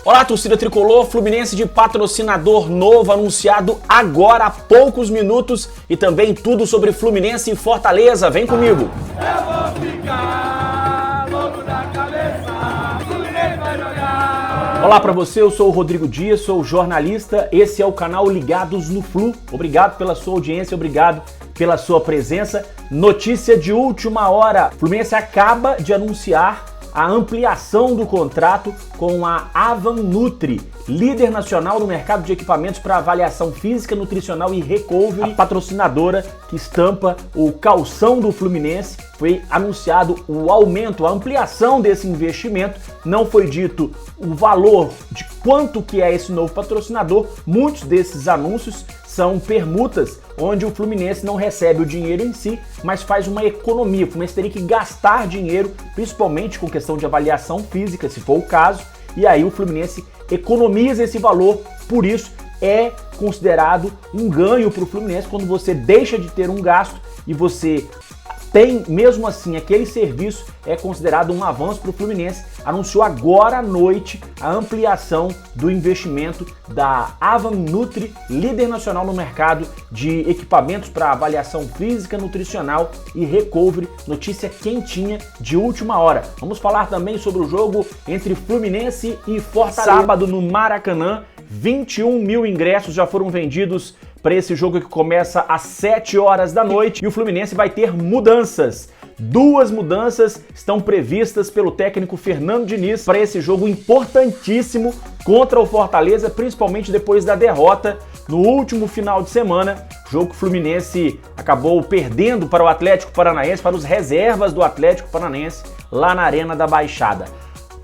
Olá, torcida tricolor, Fluminense de patrocinador novo anunciado agora há poucos minutos e também tudo sobre Fluminense e Fortaleza. Vem comigo. Eu vou ficar louco da cabeça, Fluminense vai jogar. Olá para você, eu sou o Rodrigo Dias, sou jornalista, esse é o canal Ligados no Flu. Obrigado pela sua audiência, obrigado pela sua presença. Notícia de última hora, Fluminense acaba de anunciar a ampliação do contrato com a Avan Nutri, líder nacional no mercado de equipamentos para avaliação física, nutricional e recovery, a patrocinadora que estampa o calção do Fluminense. Foi anunciado o aumento, a ampliação desse investimento. Não foi dito o valor de quanto que é esse novo patrocinador. Muitos desses anúncios são permutas, onde o Fluminense não recebe o dinheiro em si, mas faz uma economia. O Fluminense teria que gastar dinheiro, principalmente com questão de avaliação física, se for o caso, e aí o Fluminense economiza esse valor. Por isso é considerado um ganho para o Fluminense quando você deixa de ter um gasto e você tem, mesmo assim, aquele serviço é considerado um avanço para o Fluminense. Anunciou agora à noite a ampliação do investimento da Avan Nutri, líder nacional no mercado de equipamentos para avaliação física, nutricional e recovery. Notícia quentinha de última hora. Vamos falar também sobre o jogo entre Fluminense e Fortaleza. Sábado no Maracanã, 21 mil ingressos já foram vendidos para esse jogo que começa às 7 horas da noite, e o Fluminense vai ter mudanças. Duas mudanças estão previstas pelo técnico Fernando Diniz para esse jogo importantíssimo contra o Fortaleza, principalmente depois da derrota no último final de semana, jogo que o Fluminense acabou perdendo para o Atlético Paranaense, para os reservas do Atlético Paranaense, lá na Arena da Baixada.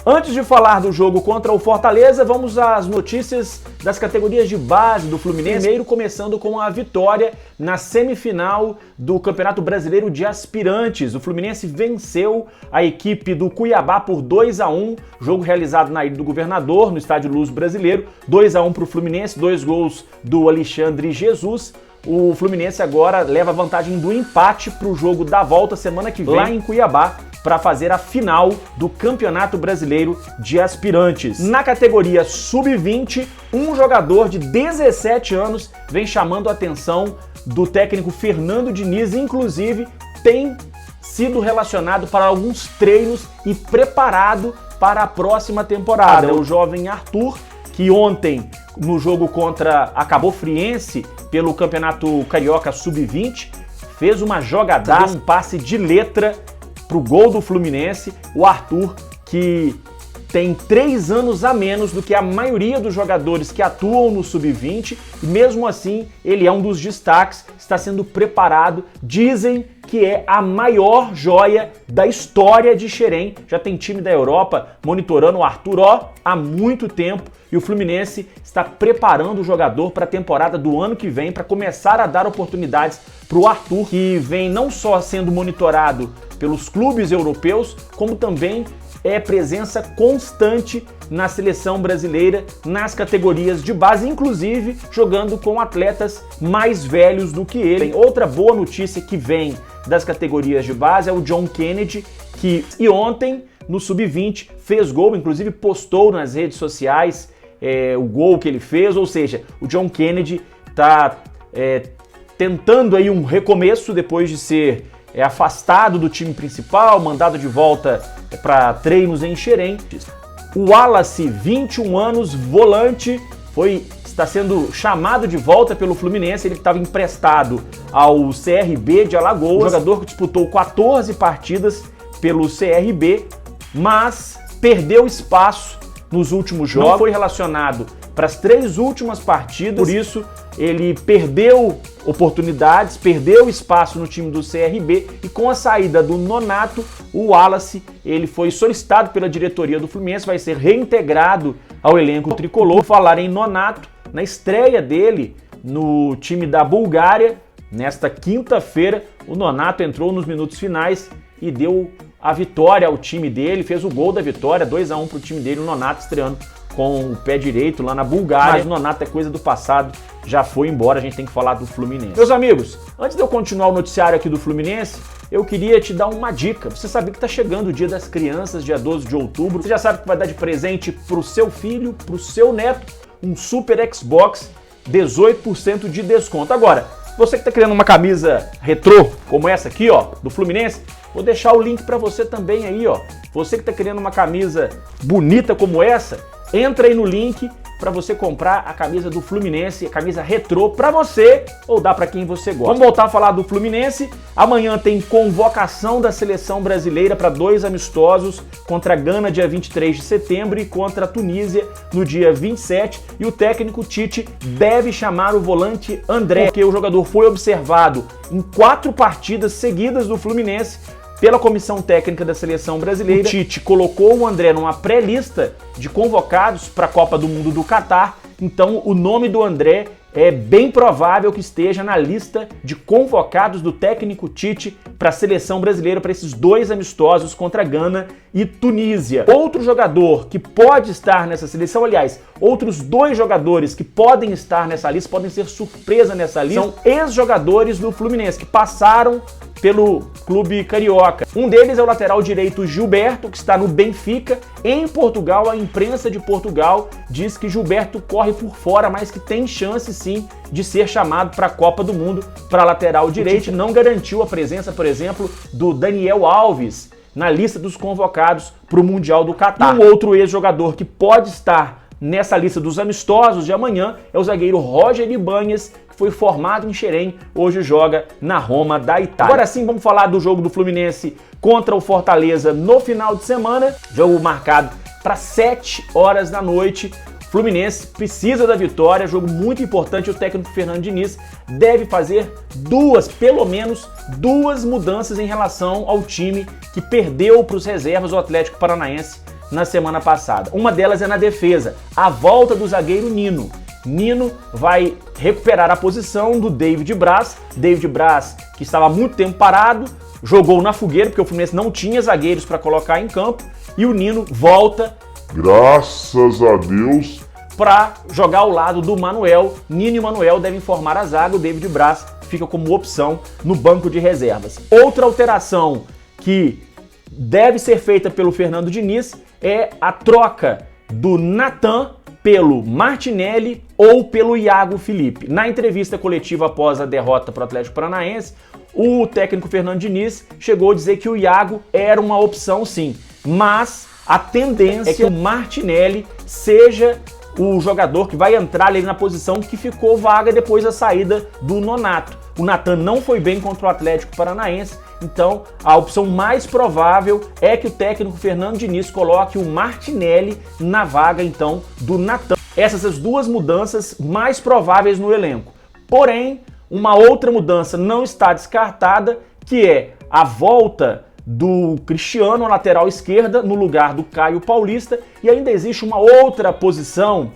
Antes de falar do jogo contra o Fortaleza, vamos às notícias das categorias de base do Fluminense. Primeiro, começando com a vitória na semifinal do Campeonato Brasileiro de Aspirantes. O Fluminense venceu a equipe do Cuiabá por 2-1, jogo realizado na Ilha do Governador, no Estádio Luz Brasileiro. 2-1 para o Fluminense, 2 gols do Alexandre Jesus. O Fluminense agora leva vantagem do empate para o jogo da volta semana que vem lá em Cuiabá, para fazer a final do Campeonato Brasileiro de Aspirantes. Na categoria Sub-20, um jogador de 17 anos vem chamando a atenção do técnico Fernando Diniz, inclusive tem sido relacionado para alguns treinos e preparado para a próxima temporada. É o jovem Arthur, que ontem, no jogo contra a Cabo Friense, pelo Campeonato Carioca Sub-20, fez uma jogadaça, um passe de letra pro gol do Fluminense. O Arthur, que tem 3 anos a menos do que a maioria dos jogadores que atuam no Sub-20, e mesmo assim ele é um dos destaques, está sendo preparado. Dizem que é a maior joia da história de Xerém. Já tem time da Europa monitorando o Arthur há muito tempo, e o Fluminense está preparando o jogador para a temporada do ano que vem, para começar a dar oportunidades para o Arthur, que vem não só sendo monitorado pelos clubes europeus, como também é presença constante na seleção brasileira, nas categorias de base, inclusive jogando com atletas mais velhos do que ele. Outra boa notícia que vem das categorias de base é o John Kennedy, que ontem no Sub-20 fez gol, inclusive postou nas redes sociais o gol que ele fez. Ou seja, o John Kennedy está tentando aí um recomeço depois de ser afastado do time principal, mandado de volta para treinos em Xerém. O Wallace, 21 anos, volante, está sendo chamado de volta pelo Fluminense. Ele estava emprestado ao CRB de Alagoas, jogador que disputou 14 partidas pelo CRB, mas perdeu espaço nos últimos jogos, não foi relacionado para as 3 últimas partidas, por isso ele perdeu oportunidades, perdeu espaço no time do CRB, e com a saída do Nonato, o Wallace, ele foi solicitado pela diretoria do Fluminense, vai ser reintegrado ao elenco tricolor. Por falar em Nonato, na estreia dele no time da Bulgária, nesta quinta-feira, o Nonato entrou nos minutos finais e deu a vitória ao time dele, fez o gol da vitória, 2-1 para o time dele, o Nonato estreando com o pé direito lá na Bulgária. Mas o Nonato é coisa do passado, já foi embora, a gente tem que falar do Fluminense. Meus amigos, antes de eu continuar o noticiário aqui do Fluminense, eu queria te dar uma dica. Você sabia que está chegando o Dia das Crianças, dia 12 de outubro. Você já sabe que vai dar de presente pro seu filho, pro seu neto, um Super Xbox, 18% de desconto. Agora, você que está querendo uma camisa retrô, como essa aqui, ó, do Fluminense, vou deixar o link para você também aí, ó. Você que está querendo uma camisa bonita como essa, entra aí no link para você comprar a camisa do Fluminense, a camisa retrô para você ou dá para quem você gosta. Vamos voltar a falar do Fluminense. Amanhã tem convocação da seleção brasileira para 2 amistosos contra a Gana dia 23 de setembro e contra a Tunísia no dia 27. E o técnico Tite deve chamar o volante André, porque o jogador foi observado em 4 partidas seguidas do Fluminense pela comissão técnica da seleção brasileira. O Tite colocou o André numa pré-lista de convocados para a Copa do Mundo do Catar, então o nome do André é bem provável que esteja na lista de convocados do técnico Tite para a seleção brasileira, para esses 2 amistosos contra Gana e Tunísia. Outro jogador que pode estar nessa seleção, aliás, outros 2 jogadores que podem estar nessa lista, podem ser surpresa nessa lista, são ex-jogadores do Fluminense, que passaram pelo clube carioca. Um deles é o lateral direito Gilberto, que está no Benfica. Em Portugal, a imprensa de Portugal diz que Gilberto corre por fora, mas que tem chance sim de ser chamado para a Copa do Mundo para lateral direito. Não garantiu a presença, por exemplo, do Daniel Alves na lista dos convocados para o Mundial do Catar. Um outro ex-jogador que pode estar nessa lista dos amistosos de amanhã é o zagueiro Roger Ibanez, que foi formado em Xerém, hoje joga na Roma da Itália. Agora sim, vamos falar do jogo do Fluminense contra o Fortaleza no final de semana. Jogo marcado para 7 horas da noite. Fluminense precisa da vitória, jogo muito importante. O técnico Fernando Diniz deve fazer pelo menos duas mudanças em relação ao time que perdeu para os reservas o Atlético Paranaense na semana passada. Uma delas é na defesa, a volta do zagueiro Nino. Nino vai recuperar a posição do David Braz. David Braz, que estava há muito tempo parado, jogou na fogueira, porque o Fluminense não tinha zagueiros para colocar em campo, e o Nino volta, graças a Deus, para jogar ao lado do Manuel. Nino e Manuel devem formar a zaga, o David Braz fica como opção no banco de reservas. Outra alteração que deve ser feita pelo Fernando Diniz é a troca do Natan pelo Martinelli ou pelo Iago Felipe. Na entrevista coletiva após a derrota para o Atlético Paranaense, o técnico Fernando Diniz chegou a dizer que o Iago era uma opção sim, mas a tendência é que o Martinelli seja o jogador que vai entrar ali na posição que ficou vaga depois da saída do Nonato. O Natan não foi bem contra o Atlético Paranaense, então a opção mais provável é que o técnico Fernando Diniz coloque o Martinelli na vaga então do Natan. Essas as duas mudanças mais prováveis no elenco. Porém, uma outra mudança não está descartada, que é a volta do Cristiano, lateral esquerda, no lugar do Caio Paulista. E ainda existe uma outra posição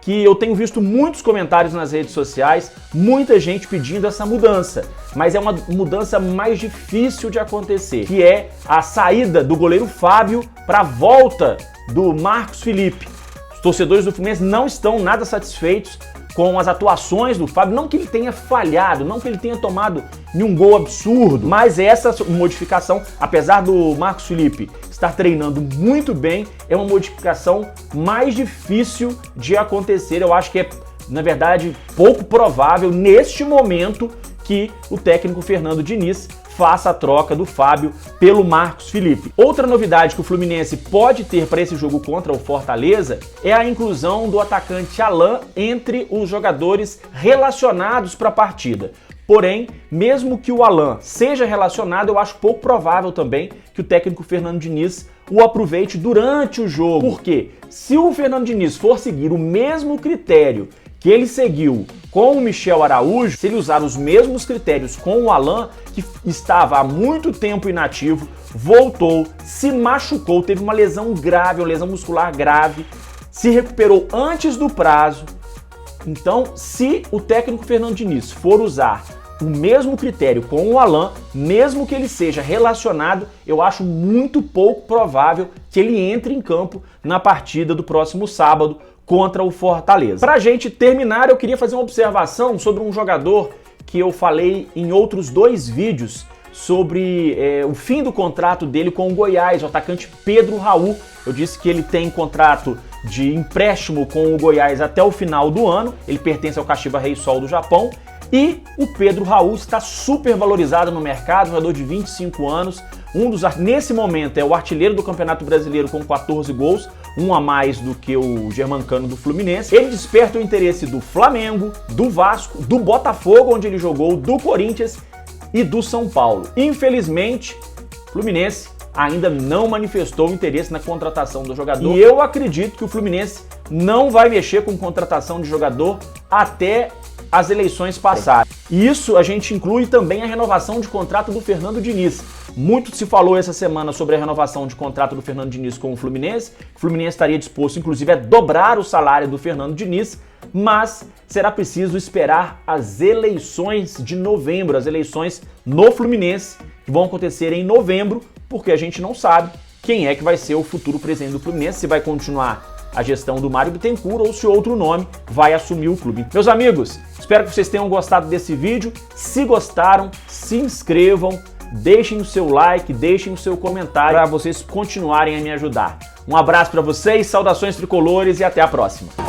que eu tenho visto muitos comentários nas redes sociais, muita gente pedindo essa mudança, mas é uma mudança mais difícil de acontecer, que é a saída do goleiro Fábio para a volta do Marcos Felipe. Os torcedores do Fluminense não estão nada satisfeitos com as atuações do Fábio, não que ele tenha falhado, não que ele tenha tomado nenhum gol absurdo, mas essa modificação, apesar do Marcos Felipe estar treinando muito bem, é uma modificação mais difícil de acontecer. Eu acho que é, na verdade, pouco provável neste momento que o técnico Fernando Diniz faça a troca do Fábio pelo Marcos Felipe. Outra novidade que o Fluminense pode ter para esse jogo contra o Fortaleza é a inclusão do atacante Alan entre os jogadores relacionados para a partida. Porém, mesmo que o Alan seja relacionado, eu acho pouco provável também que o técnico Fernando Diniz o aproveite durante o jogo. Porque se o Fernando Diniz for seguir o mesmo critério que ele seguiu com o Michel Araújo, se ele usar os mesmos critérios com o Alan, que estava há muito tempo inativo, voltou, se machucou, teve uma lesão grave, uma lesão muscular grave, se recuperou antes do prazo. Então, se o técnico Fernando Diniz for usar o mesmo critério com o Alan, mesmo que ele seja relacionado, eu acho muito pouco provável que ele entre em campo na partida do próximo sábado contra o Fortaleza. Pra gente terminar, eu queria fazer uma observação sobre um jogador que eu falei em outros 2 vídeos sobre o fim do contrato dele com o Goiás, o atacante Pedro Raul. Eu disse que ele tem contrato de empréstimo com o Goiás até o final do ano, ele pertence ao Kashiwa Reysol do Japão, e o Pedro Raul está super valorizado no mercado, jogador de 25 anos, nesse momento é o artilheiro do Campeonato Brasileiro com 14 gols, um a mais do que o Germancano do Fluminense. Ele desperta o interesse do Flamengo, do Vasco, do Botafogo, onde ele jogou, do Corinthians e do São Paulo. Infelizmente, o Fluminense ainda não manifestou interesse na contratação do jogador. E eu acredito que o Fluminense não vai mexer com contratação de jogador até as eleições passarem. E isso a gente inclui também a renovação de contrato do Fernando Diniz. Muito se falou essa semana sobre a renovação de contrato do Fernando Diniz com o Fluminense. O Fluminense estaria disposto, inclusive, a dobrar o salário do Fernando Diniz, mas será preciso esperar as eleições de novembro, as eleições no Fluminense, que vão acontecer em novembro, porque a gente não sabe quem é que vai ser o futuro presidente do Fluminense, se vai continuar a gestão do Mário Bittencourt ou se outro nome vai assumir o clube. Meus amigos, espero que vocês tenham gostado desse vídeo. Se gostaram, se inscrevam, deixem o seu like, deixem o seu comentário para vocês continuarem a me ajudar. Um abraço para vocês, saudações tricolores e até a próxima.